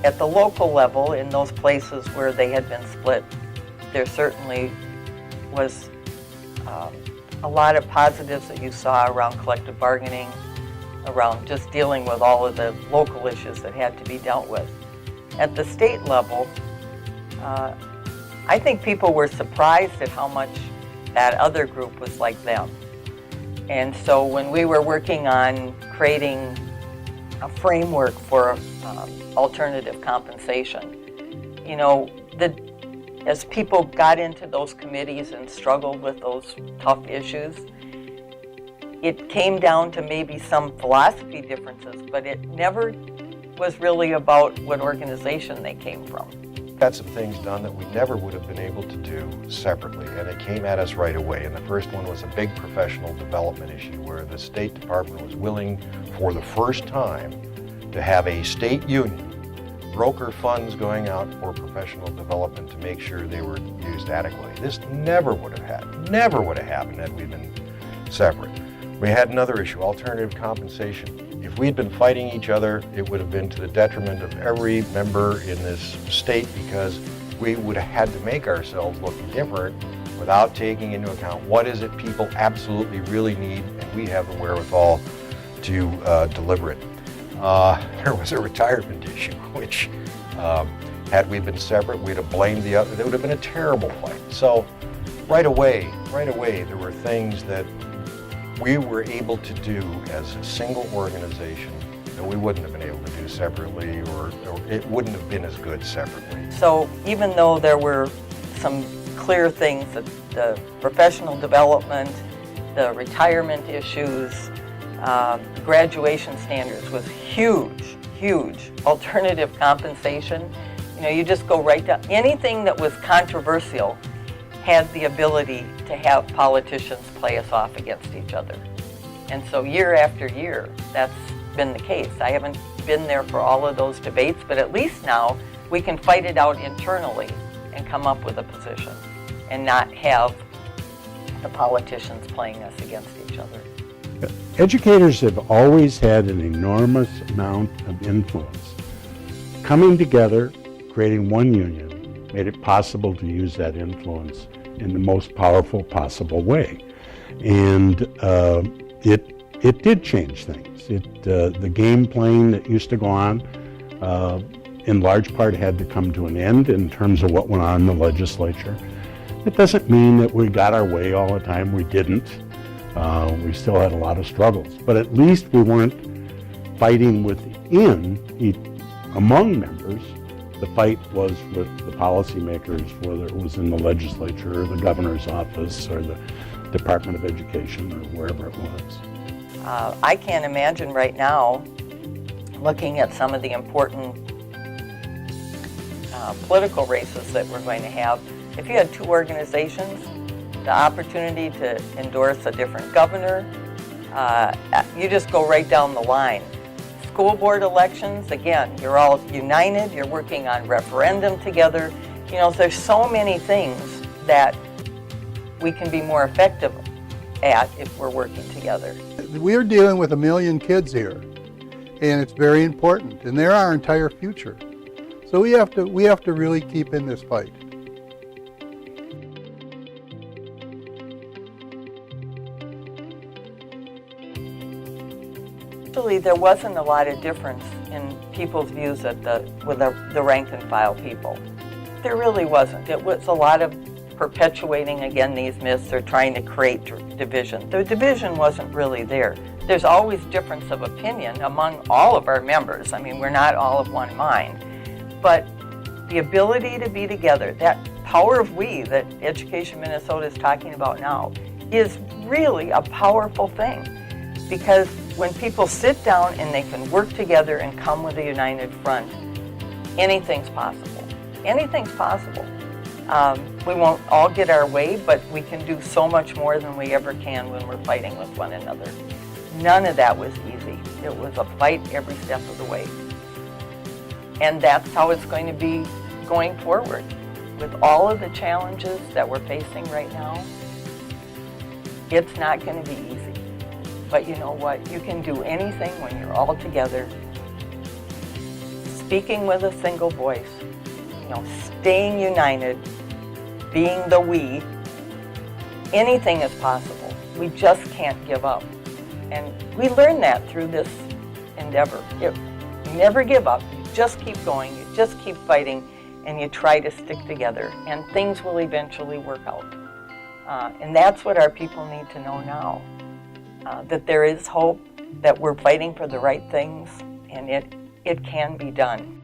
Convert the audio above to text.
At the local level, in those places where they had been split, there certainly was a lot of positives that you saw around collective bargaining, around just dealing with all of the local issues that had to be dealt with. At the state level, I think people were surprised at how much that other group was like them. And so when we were working on creating a framework for alternative compensation, you know, as people got into those committees and struggled with those tough issues, it came down to maybe some philosophy differences, but it never was really about what organization they came from. Got some things done that we never would have been able to do separately, and it came at us right away. And the first one was a big professional development issue where the State Department was willing for the first time to have a state union broker funds going out for professional development to make sure they were used adequately. This never would have happened had we been separate. We had another issue, alternative compensation. If we'd been fighting each other, it would have been to the detriment of every member in this state, because we would have had to make ourselves look different without taking into account what is it people absolutely really need, and we have the wherewithal to deliver it. There was a retirement issue, which had we been separate, we'd have blamed the other. There would have been a terrible fight. So right away, there were things that we were able to do as a single organization that we wouldn't have been able to do separately, or it wouldn't have been as good separately. So even though there were some clear things, that the professional development, the retirement issues, graduation standards was huge. Alternative compensation, you know, you just go right down. Anything that was controversial had the ability to have politicians play us off against each other. And so year after year, that's been the case. I haven't been there for all of those debates, but at least now we can fight it out internally and come up with a position and not have the politicians playing us against each other. Educators have always had an enormous amount of influence. Coming together, creating one union, made it possible to use that influence in the most powerful possible way. And it did change things. The game playing that used to go on, in large part had to come to an end in terms of what went on in the legislature. It doesn't mean that we got our way all the time. We didn't. We still had a lot of struggles, but at least we weren't fighting among members. The fight was with the policymakers, whether it was in the legislature or the governor's office or the Department of Education or wherever it was. I can't imagine right now, looking at some of the important political races that we're going to have, if you had two organizations, the opportunity to endorse a different governor, you just go right down the line. School board elections, again, you're all united, you're working on referendum together. You know, there's so many things that we can be more effective at if we're working together. We're dealing with 1 million kids here, and it's very important, and they're our entire future. So we have to really keep in this fight. Actually, there wasn't a lot of difference in people's views with the rank and file people. There really wasn't. It was a lot of perpetuating, again, these myths or trying to create division. The division wasn't really there. There's always difference of opinion among all of our members. I mean, we're not all of one mind. But the ability to be together, that power of we that Education Minnesota is talking about now, is really a powerful thing. Because when people sit down and they can work together and come with a united front, anything's possible. Anything's possible. We won't all get our way, but we can do so much more than we ever can when we're fighting with one another. None of that was easy. It was a fight every step of the way. And that's how it's going to be going forward. With all of the challenges that we're facing right now, it's not going to be easy. But you know what? You can do anything when you're all together, speaking with a single voice, staying united, being the we, anything is possible. We just can't give up. And we learned that through this endeavor. You never give up. You just keep going. You just keep fighting, and you try to stick together, and things will eventually work out. And that's what our people need to know now, that there is hope, that we're fighting for the right things, and it can be done.